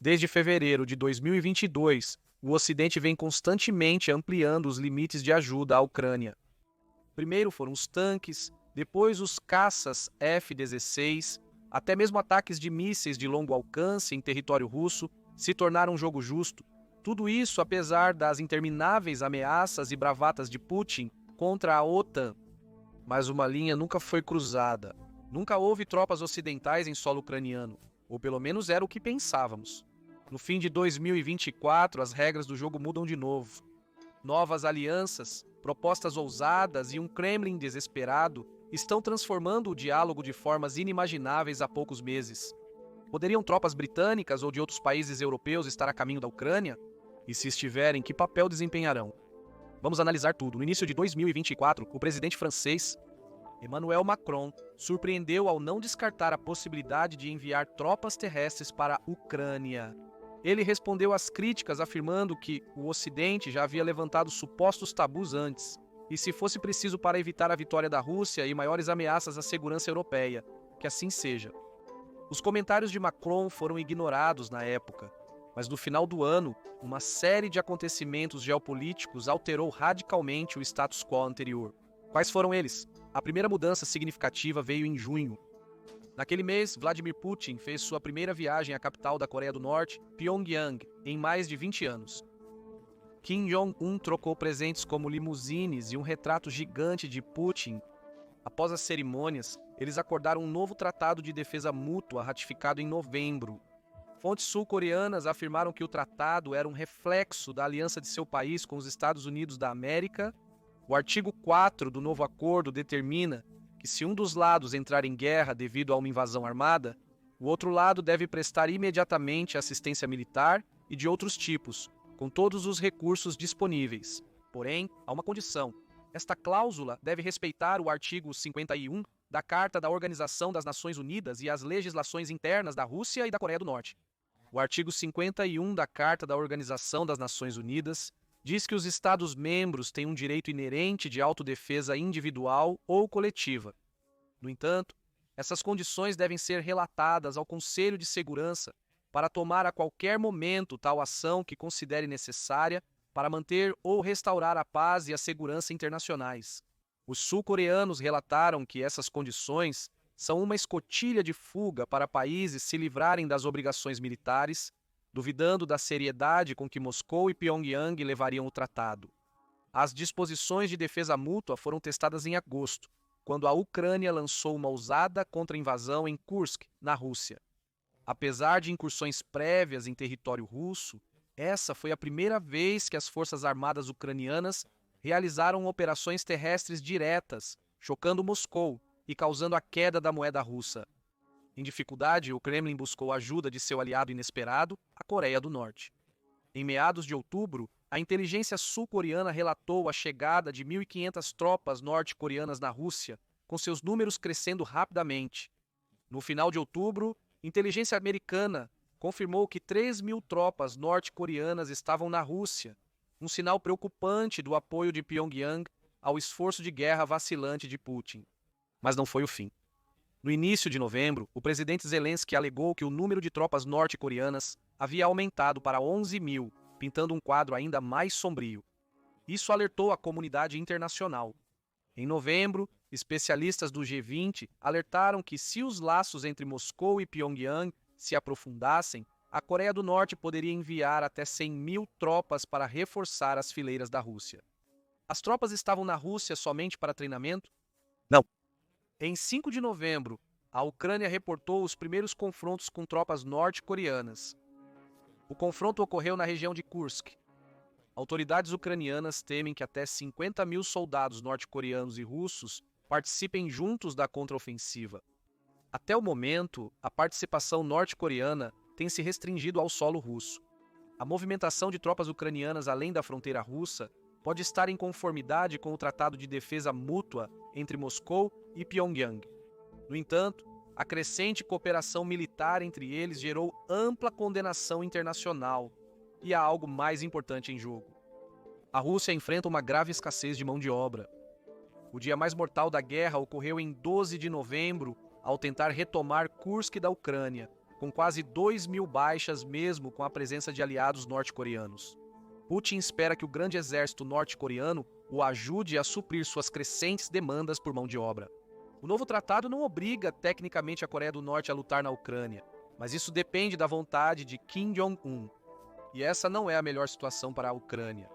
Desde fevereiro de 2022, o Ocidente vem constantemente ampliando os limites de ajuda à Ucrânia. Primeiro foram os tanques, depois os caças F-16, até mesmo ataques de mísseis de longo alcance em território russo se tornaram um jogo justo. Tudo isso apesar das intermináveis ameaças e bravatas de Putin contra a OTAN. Mas uma linha nunca foi cruzada. Nunca houve tropas ocidentais em solo ucraniano, ou pelo menos era o que pensávamos. No fim de 2024, as regras do jogo mudam de novo. Novas alianças, propostas ousadas e um Kremlin desesperado estão transformando o diálogo de formas inimagináveis há poucos meses. Poderiam tropas britânicas ou de outros países europeus estar a caminho da Ucrânia? E se estiverem, que papel desempenharão? Vamos analisar tudo. No início de 2024, o presidente francês, Emmanuel Macron, surpreendeu ao não descartar a possibilidade de enviar tropas terrestres para a Ucrânia. Ele respondeu às críticas afirmando que o Ocidente já havia levantado supostos tabus antes, e se fosse preciso para evitar a vitória da Rússia e maiores ameaças à segurança europeia, que assim seja. Os comentários de Macron foram ignorados na época, mas no final do ano, uma série de acontecimentos geopolíticos alterou radicalmente o status quo anterior. Quais foram eles? A primeira mudança significativa veio em junho. Naquele mês, Vladimir Putin fez sua primeira viagem à capital da Coreia do Norte, Pyongyang, em mais de 20 anos. Kim Jong-un trocou presentes como limusines e um retrato gigante de Putin. Após as cerimônias, eles acordaram um novo tratado de defesa mútua ratificado em novembro. Fontes sul-coreanas afirmaram que o tratado era um reflexo da aliança de seu país com os Estados Unidos da América. O artigo 4 do novo acordo determina que se um dos lados entrar em guerra devido a uma invasão armada, o outro lado deve prestar imediatamente assistência militar e de outros tipos, com todos os recursos disponíveis. Porém, há uma condição. Esta cláusula deve respeitar o artigo 51 da Carta da Organização das Nações Unidas e as legislações internas da Rússia e da Coreia do Norte. O artigo 51 da Carta da Organização das Nações Unidas diz que os Estados-membros têm um direito inerente de autodefesa individual ou coletiva. No entanto, essas condições devem ser relatadas ao Conselho de Segurança para tomar a qualquer momento tal ação que considere necessária para manter ou restaurar a paz e a segurança internacionais. Os sul-coreanos relataram que essas condições são uma escotilha de fuga para países se livrarem das obrigações militares, duvidando da seriedade com que Moscou e Pyongyang levariam o tratado. As disposições de defesa mútua foram testadas em agosto, quando a Ucrânia lançou uma ousada contra-invasão em Kursk, na Rússia. Apesar de incursões prévias em território russo, essa foi a primeira vez que as forças armadas ucranianas realizaram operações terrestres diretas, chocando Moscou e causando a queda da moeda russa. Em dificuldade, o Kremlin buscou a ajuda de seu aliado inesperado, a Coreia do Norte. Em meados de outubro, a inteligência sul-coreana relatou a chegada de 1.500 tropas norte-coreanas na Rússia, com seus números crescendo rapidamente. No final de outubro, inteligência americana confirmou que 3.000 tropas norte-coreanas estavam na Rússia, um sinal preocupante do apoio de Pyongyang ao esforço de guerra vacilante de Putin. Mas não foi o fim. No início de novembro, o presidente Zelensky alegou que o número de tropas norte-coreanas havia aumentado para 11.000, pintando um quadro ainda mais sombrio. Isso alertou a comunidade internacional. Em novembro, especialistas do G20 alertaram que se os laços entre Moscou e Pyongyang se aprofundassem, a Coreia do Norte poderia enviar até 100.000 tropas para reforçar as fileiras da Rússia. As tropas estavam na Rússia somente para treinamento? Não. Em 5 de novembro, a Ucrânia reportou os primeiros confrontos com tropas norte-coreanas. O confronto ocorreu na região de Kursk. Autoridades ucranianas temem que até 50.000 soldados norte-coreanos e russos participem juntos da contraofensiva. Até o momento, a participação norte-coreana tem se restringido ao solo russo. A movimentação de tropas ucranianas além da fronteira russa pode estar em conformidade com o Tratado de Defesa Mútua entre Moscou e Pyongyang. No entanto, a crescente cooperação militar entre eles gerou ampla condenação internacional. E há algo mais importante em jogo. A Rússia enfrenta uma grave escassez de mão de obra. O dia mais mortal da guerra ocorreu em 12 de novembro, ao tentar retomar Kursk da Ucrânia. com quase 2.000 baixas mesmo com a presença de aliados norte-coreanos. Putin espera que o grande exército norte-coreano o ajude a suprir suas crescentes demandas por mão de obra. O novo tratado não obriga tecnicamente a Coreia do Norte a lutar na Ucrânia, mas isso depende da vontade de Kim Jong-un. E essa não é a melhor situação para a Ucrânia.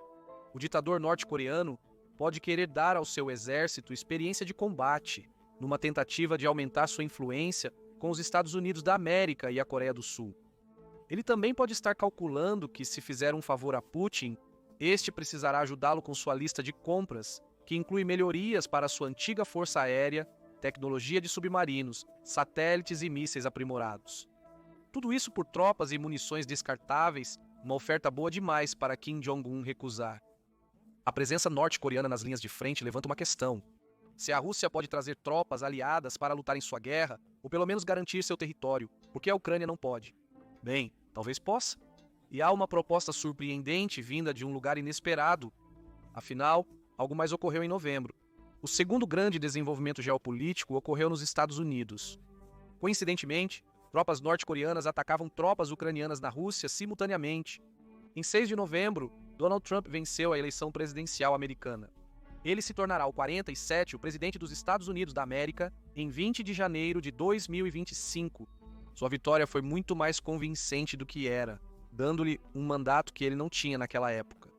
O ditador norte-coreano pode querer dar ao seu exército experiência de combate, numa tentativa de aumentar sua influência com os Estados Unidos da América e a Coreia do Sul. Ele também pode estar calculando que, se fizer um favor a Putin, este precisará ajudá-lo com sua lista de compras, que inclui melhorias para sua antiga força aérea, tecnologia de submarinos, satélites e mísseis aprimorados. Tudo isso por tropas e munições descartáveis, uma oferta boa demais para Kim Jong-un recusar. A presença norte-coreana nas linhas de frente levanta uma questão. Se a Rússia pode trazer tropas aliadas para lutar em sua guerra, ou pelo menos garantir seu território, por que a Ucrânia não pode? Bem, talvez possa. E há uma proposta surpreendente vinda de um lugar inesperado. Afinal, algo mais ocorreu em novembro. O segundo grande desenvolvimento geopolítico ocorreu nos Estados Unidos. Coincidentemente, tropas norte-coreanas atacavam tropas ucranianas na Rússia simultaneamente. Em 6 de novembro, Donald Trump venceu a eleição presidencial americana. Ele se tornará o 47º presidente dos Estados Unidos da América em 20 de janeiro de 2025. Sua vitória foi muito mais convincente do que era, dando-lhe um mandato que ele não tinha naquela época.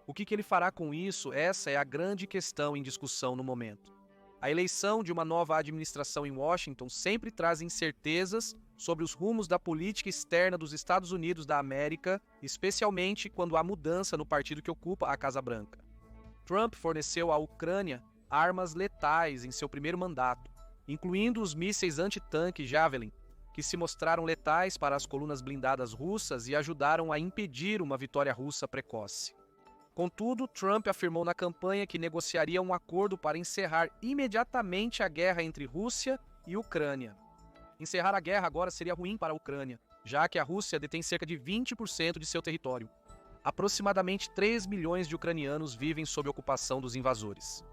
O que ele fará com isso? Essa é a grande questão em discussão no momento. A eleição de uma nova administração em Washington sempre traz incertezas sobre os rumos da política externa dos Estados Unidos da América, especialmente quando há mudança no partido que ocupa a Casa Branca. Trump forneceu à Ucrânia armas letais em seu primeiro mandato, incluindo os mísseis antitanque Javelin, que se mostraram letais para as colunas blindadas russas e ajudaram a impedir uma vitória russa precoce. Contudo, Trump afirmou na campanha que negociaria um acordo para encerrar imediatamente a guerra entre Rússia e Ucrânia. Encerrar a guerra agora seria ruim para a Ucrânia, já que a Rússia detém cerca de 20% de seu território. Aproximadamente 3 milhões de ucranianos vivem sob ocupação dos invasores.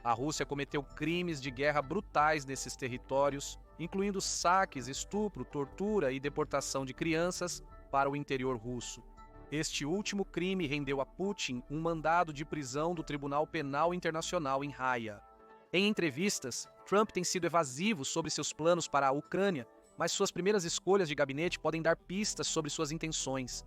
A Rússia cometeu crimes de guerra brutais nesses territórios, incluindo saques, estupro, tortura e deportação de crianças para o interior russo. Este último crime rendeu a Putin um mandado de prisão do Tribunal Penal Internacional em Haia. Em entrevistas, Trump tem sido evasivo sobre seus planos para a Ucrânia, mas suas primeiras escolhas de gabinete podem dar pistas sobre suas intenções.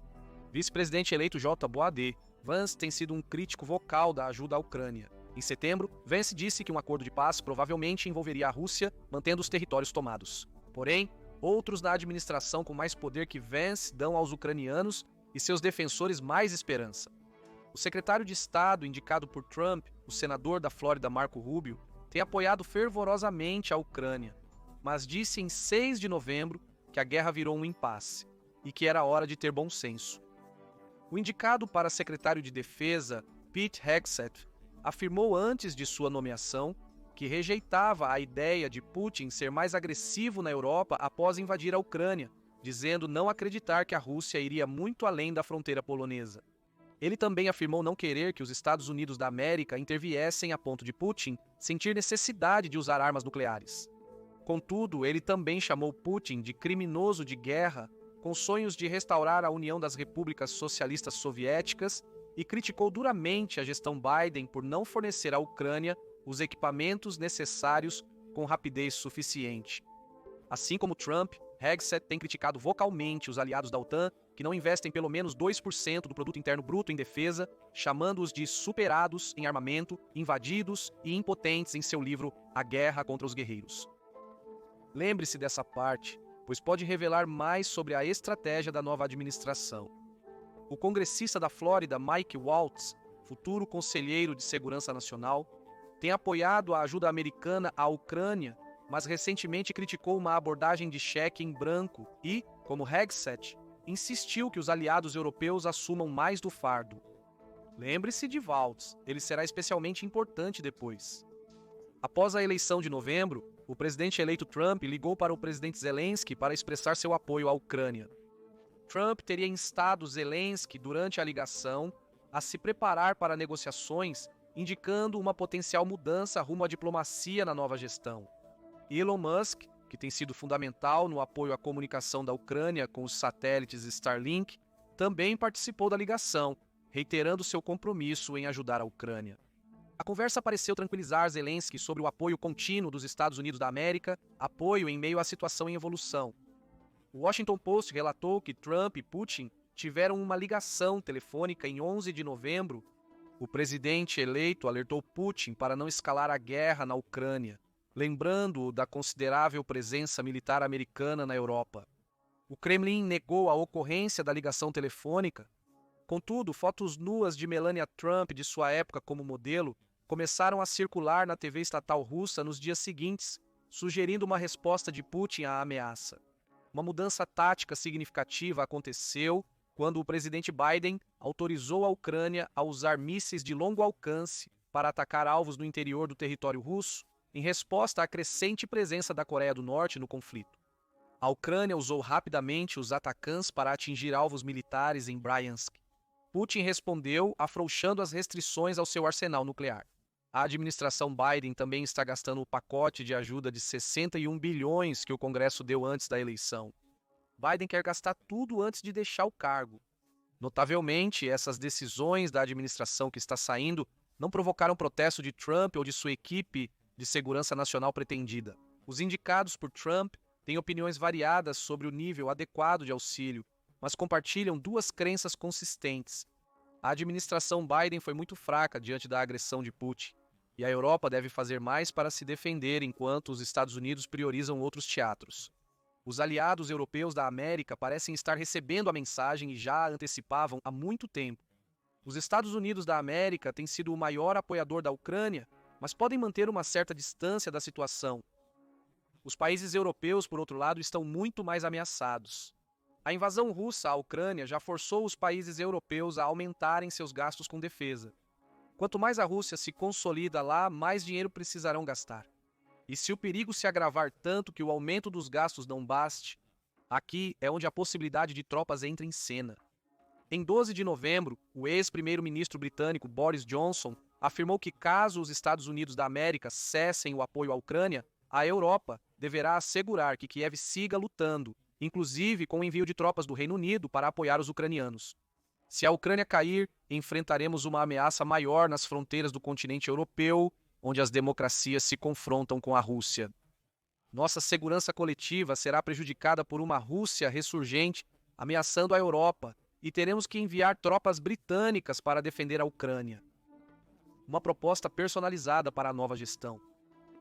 Vice-presidente eleito J. Boade, Vance tem sido um crítico vocal da ajuda à Ucrânia. Em setembro, Vance disse que um acordo de paz provavelmente envolveria a Rússia, mantendo os territórios tomados. Porém, outros na administração com mais poder que Vance dão aos ucranianos e seus defensores mais esperança. O secretário de Estado indicado por Trump, o senador da Flórida Marco Rubio, tem apoiado fervorosamente a Ucrânia, mas disse em 6 de novembro que a guerra virou um impasse e que era hora de ter bom senso. O indicado para secretário de Defesa, Pete Hegseth, afirmou antes de sua nomeação que rejeitava a ideia de Putin ser mais agressivo na Europa após invadir a Ucrânia, dizendo não acreditar que a Rússia iria muito além da fronteira polonesa. Ele também afirmou não querer que os Estados Unidos da América interviessem a ponto de Putin sentir necessidade de usar armas nucleares. Contudo, ele também chamou Putin de criminoso de guerra, com sonhos de restaurar a União das Repúblicas Socialistas Soviéticas, e criticou duramente a gestão Biden por não fornecer à Ucrânia os equipamentos necessários com rapidez suficiente. Assim como Trump, Hegseth tem criticado vocalmente os aliados da OTAN, que não investem pelo menos 2% do produto interno bruto em defesa, chamando-os de superados em armamento, invadidos e impotentes em seu livro A Guerra contra os Guerreiros. Lembre-se dessa parte, pois pode revelar mais sobre a estratégia da nova administração. O congressista da Flórida, Mike Waltz, futuro conselheiro de Segurança Nacional, tem apoiado a ajuda americana à Ucrânia, mas recentemente criticou uma abordagem de cheque em branco e, como Hegseth, insistiu que os aliados europeus assumam mais do fardo. Lembre-se de Waltz, ele será especialmente importante depois. Após a eleição de novembro, o presidente eleito Trump ligou para o presidente Zelensky para expressar seu apoio à Ucrânia. Trump teria instado Zelensky, durante a ligação, a se preparar para negociações, indicando uma potencial mudança rumo à diplomacia na nova gestão. Elon Musk, que tem sido fundamental no apoio à comunicação da Ucrânia com os satélites Starlink, também participou da ligação, reiterando seu compromisso em ajudar a Ucrânia. A conversa pareceu tranquilizar Zelensky sobre o apoio contínuo dos Estados Unidos da América, apoio em meio à situação em evolução. O Washington Post relatou que Trump e Putin tiveram uma ligação telefônica em 11 de novembro. O presidente eleito alertou Putin para não escalar a guerra na Ucrânia, lembrando-o da considerável presença militar americana na Europa. O Kremlin negou a ocorrência da ligação telefônica. Contudo, fotos nuas de Melania Trump de sua época como modelo começaram a circular na TV estatal russa nos dias seguintes, sugerindo uma resposta de Putin à ameaça. Uma mudança tática significativa aconteceu quando o presidente Biden autorizou a Ucrânia a usar mísseis de longo alcance para atacar alvos no interior do território russo, em resposta à crescente presença da Coreia do Norte no conflito. A Ucrânia usou rapidamente os Atacams para atingir alvos militares em Bryansk. Putin respondeu afrouxando as restrições ao seu arsenal nuclear. A administração Biden também está gastando o pacote de ajuda de 61 bilhões que o Congresso deu antes da eleição. Biden quer gastar tudo antes de deixar o cargo. Notavelmente, essas decisões da administração que está saindo não provocaram protesto de Trump ou de sua equipe de segurança nacional pretendida. Os indicados por Trump têm opiniões variadas sobre o nível adequado de auxílio, mas compartilham duas crenças consistentes. A administração Biden foi muito fraca diante da agressão de Putin, e a Europa deve fazer mais para se defender enquanto os Estados Unidos priorizam outros teatros. Os aliados europeus da América parecem estar recebendo a mensagem e já a antecipavam há muito tempo. Os Estados Unidos da América têm sido o maior apoiador da Ucrânia, mas podem manter uma certa distância da situação. Os países europeus, por outro lado, estão muito mais ameaçados. A invasão russa à Ucrânia já forçou os países europeus a aumentarem seus gastos com defesa. Quanto mais a Rússia se consolida lá, mais dinheiro precisarão gastar. E se o perigo se agravar tanto que o aumento dos gastos não baste, aqui é onde a possibilidade de tropas entra em cena. Em 12 de novembro, o ex-primeiro-ministro britânico Boris Johnson afirmou que caso os Estados Unidos da América cessem o apoio à Ucrânia, a Europa deverá assegurar que Kiev siga lutando, inclusive com o envio de tropas do Reino Unido para apoiar os ucranianos. Se a Ucrânia cair, enfrentaremos uma ameaça maior nas fronteiras do continente europeu, onde as democracias se confrontam com a Rússia. Nossa segurança coletiva será prejudicada por uma Rússia ressurgente ameaçando a Europa, e teremos que enviar tropas britânicas para defender a Ucrânia. Uma proposta personalizada para a nova gestão.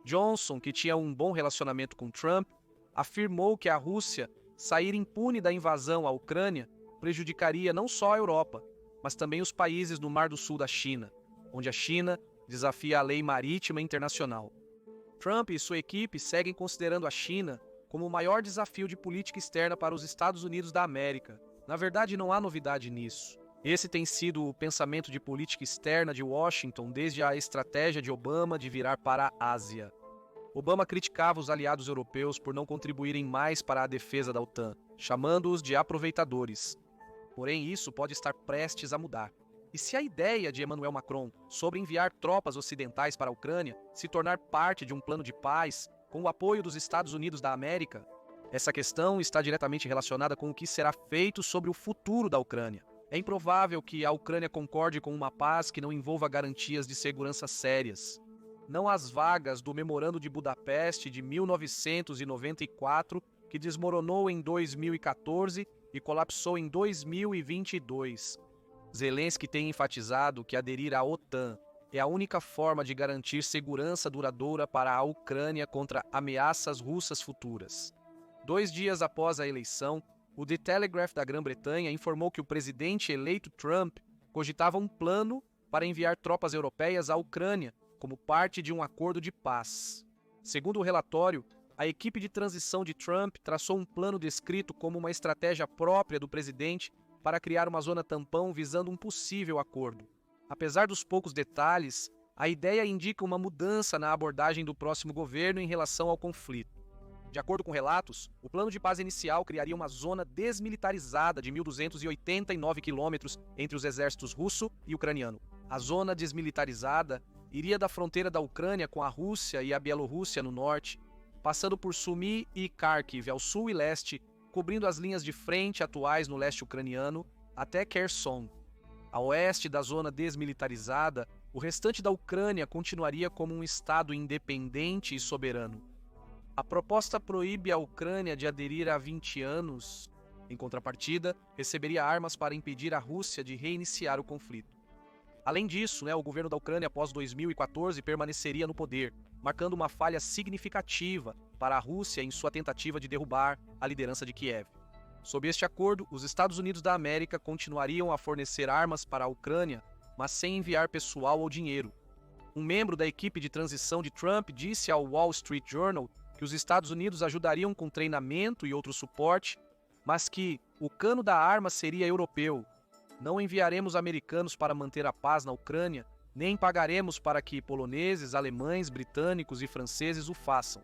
Johnson, que tinha um bom relacionamento com Trump, afirmou que a Rússia sair impune da invasão à Ucrânia prejudicaria não só a Europa, mas também os países no Mar do Sul da China, onde a China desafia a lei marítima internacional. Trump e sua equipe seguem considerando a China como o maior desafio de política externa para os Estados Unidos da América. Na verdade, não há novidade nisso. Esse tem sido o pensamento de política externa de Washington desde a estratégia de Obama de virar para a Ásia. Obama criticava os aliados europeus por não contribuírem mais para a defesa da OTAN, chamando-os de aproveitadores. Porém, isso pode estar prestes a mudar. E se a ideia de Emmanuel Macron sobre enviar tropas ocidentais para a Ucrânia se tornar parte de um plano de paz com o apoio dos Estados Unidos da América, essa questão está diretamente relacionada com o que será feito sobre o futuro da Ucrânia. É improvável que a Ucrânia concorde com uma paz que não envolva garantias de segurança sérias. Não as vagas do Memorando de Budapeste de 1994, que desmoronou em 2014 e colapsou em 2022. Zelensky tem enfatizado que aderir à OTAN é a única forma de garantir segurança duradoura para a Ucrânia contra ameaças russas futuras. 2 dias após a eleição, o The Telegraph da Grã-Bretanha informou que o presidente eleito Trump cogitava um plano para enviar tropas europeias à Ucrânia como parte de um acordo de paz. Segundo o relatório, a equipe de transição de Trump traçou um plano descrito como uma estratégia própria do presidente para criar uma zona tampão visando um possível acordo. Apesar dos poucos detalhes, a ideia indica uma mudança na abordagem do próximo governo em relação ao conflito. De acordo com relatos, o plano de paz inicial criaria uma zona desmilitarizada de 1.289 quilômetros entre os exércitos russo e ucraniano. A zona desmilitarizada iria da fronteira da Ucrânia com a Rússia e a Bielorrússia no norte, passando por Sumy e Kharkiv ao sul e leste, cobrindo as linhas de frente atuais no leste ucraniano, até Kherson. A oeste da zona desmilitarizada, o restante da Ucrânia continuaria como um estado independente e soberano. A proposta proíbe a Ucrânia de aderir há 20 anos. Em contrapartida, receberia armas para impedir a Rússia de reiniciar o conflito. Além disso, o governo da Ucrânia após 2014 permaneceria no poder, marcando uma falha significativa para a Rússia em sua tentativa de derrubar a liderança de Kiev. Sob este acordo, os Estados Unidos da América continuariam a fornecer armas para a Ucrânia, mas sem enviar pessoal ou dinheiro. Um membro da equipe de transição de Trump disse ao Wall Street Journal que os Estados Unidos ajudariam com treinamento e outro suporte, mas que o cano da arma seria europeu. Não enviaremos americanos para manter a paz na Ucrânia, nem pagaremos para que poloneses, alemães, britânicos e franceses o façam.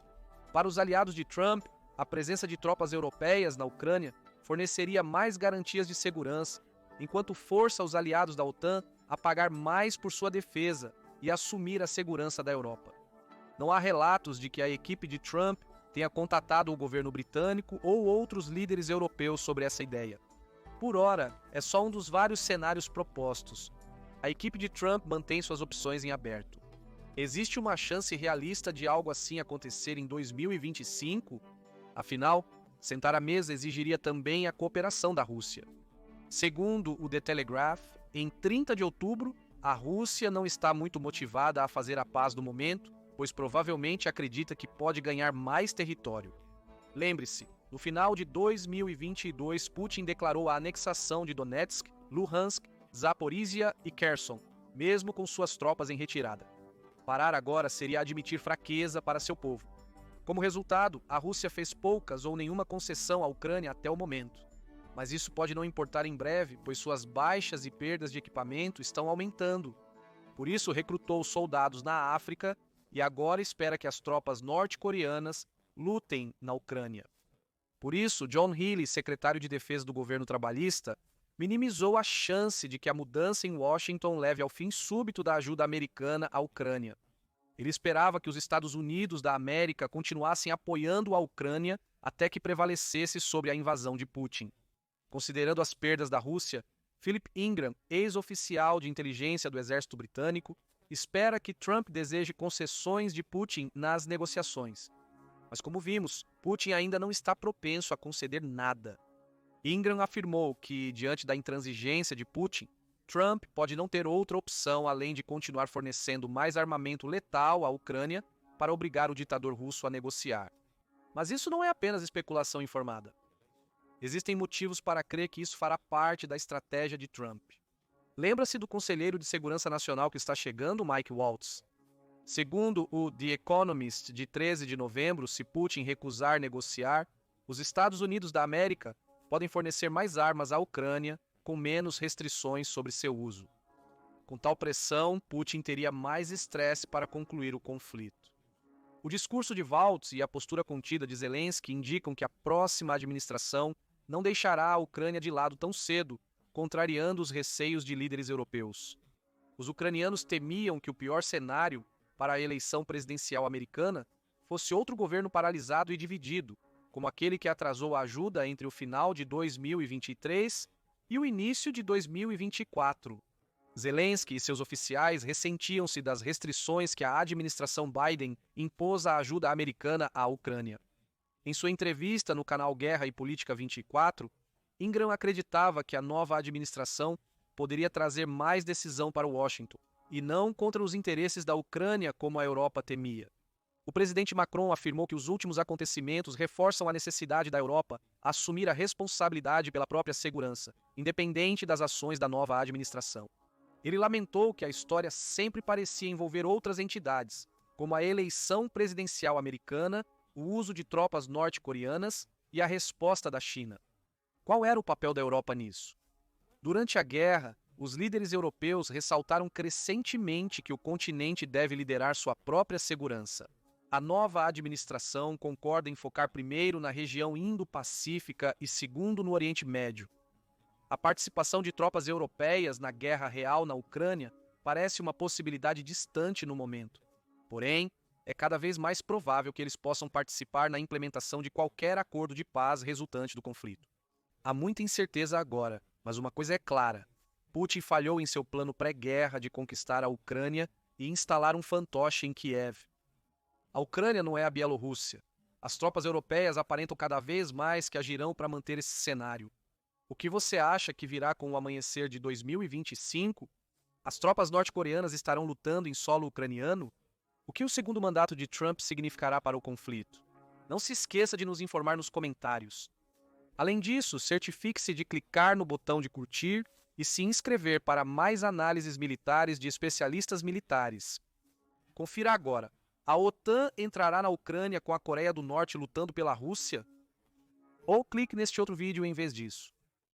Para os aliados de Trump, a presença de tropas europeias na Ucrânia forneceria mais garantias de segurança, enquanto força os aliados da OTAN a pagar mais por sua defesa e assumir a segurança da Europa. Não há relatos de que a equipe de Trump tenha contatado o governo britânico ou outros líderes europeus sobre essa ideia. Por ora, é só um dos vários cenários propostos. A equipe de Trump mantém suas opções em aberto. Existe uma chance realista de algo assim acontecer em 2025? Afinal, sentar à mesa exigiria também a cooperação da Rússia. Segundo o The Telegraph, em 30 de outubro, a Rússia não está muito motivada a fazer a paz no momento, pois provavelmente acredita que pode ganhar mais território. Lembre-se, no final de 2022, Putin declarou a anexação de Donetsk, Luhansk, Zaporizhia e Kherson, mesmo com suas tropas em retirada. Parar agora seria admitir fraqueza para seu povo. Como resultado, a Rússia fez poucas ou nenhuma concessão à Ucrânia até o momento. Mas isso pode não importar em breve, pois suas baixas e perdas de equipamento estão aumentando. Por isso, recrutou soldados na África e agora espera que as tropas norte-coreanas lutem na Ucrânia. Por isso, John Healey, secretário de Defesa do governo trabalhista, minimizou a chance de que a mudança em Washington leve ao fim súbito da ajuda americana à Ucrânia. Ele esperava que os Estados Unidos da América continuassem apoiando a Ucrânia até que prevalecesse sobre a invasão de Putin. Considerando as perdas da Rússia, Philip Ingram, ex-oficial de inteligência do exército britânico, espera que Trump deseje concessões de Putin nas negociações. Mas como vimos, Putin ainda não está propenso a conceder nada. Ingram afirmou que, diante da intransigência de Putin, Trump pode não ter outra opção além de continuar fornecendo mais armamento letal à Ucrânia para obrigar o ditador russo a negociar. Mas isso não é apenas especulação informada. Existem motivos para crer que isso fará parte da estratégia de Trump. Lembra-se do conselheiro de segurança nacional que está chegando, Mike Waltz? Segundo o The Economist, de 13 de novembro, se Putin recusar negociar, os Estados Unidos da América podem fornecer mais armas à Ucrânia com menos restrições sobre seu uso. Com tal pressão, Putin teria mais estresse para concluir o conflito. O discurso de Waltz e a postura contida de Zelensky indicam que a próxima administração não deixará a Ucrânia de lado tão cedo, contrariando os receios de líderes europeus. Os ucranianos temiam que o pior cenário para a eleição presidencial americana fosse outro governo paralisado e dividido, como aquele que atrasou a ajuda entre o final de 2023 e o início de 2024. Zelensky e seus oficiais ressentiam-se das restrições que a administração Biden impôs à ajuda americana à Ucrânia. Em sua entrevista no canal Guerra e Política 24, Ingram acreditava que a nova administração poderia trazer mais decisão para Washington, e não contra os interesses da Ucrânia como a Europa temia. O presidente Macron afirmou que os últimos acontecimentos reforçam a necessidade da Europa assumir a responsabilidade pela própria segurança, independente das ações da nova administração. Ele lamentou que a história sempre parecia envolver outras entidades, como a eleição presidencial americana, o uso de tropas norte-coreanas e a resposta da China. Qual era o papel da Europa nisso? Durante a guerra, os líderes europeus ressaltaram crescentemente que o continente deve liderar sua própria segurança. A nova administração concorda em focar primeiro na região Indo-Pacífica e segundo no Oriente Médio. A participação de tropas europeias na guerra real na Ucrânia parece uma possibilidade distante no momento. Porém, é cada vez mais provável que eles possam participar na implementação de qualquer acordo de paz resultante do conflito. Há muita incerteza agora, mas uma coisa é clara: Putin falhou em seu plano pré-guerra de conquistar a Ucrânia e instalar um fantoche em Kiev. A Ucrânia não é a Bielorrússia. As tropas europeias aparentam cada vez mais que agirão para manter esse cenário. O que você acha que virá com o amanhecer de 2025? As tropas norte-coreanas estarão lutando em solo ucraniano? O que o segundo mandato de Trump significará para o conflito? Não se esqueça de nos informar nos comentários. Além disso, certifique-se de clicar no botão de curtir e se inscrever para mais análises militares de especialistas militares. Confira agora: a OTAN entrará na Ucrânia com a Coreia do Norte lutando pela Rússia? Ou clique neste outro vídeo em vez disso.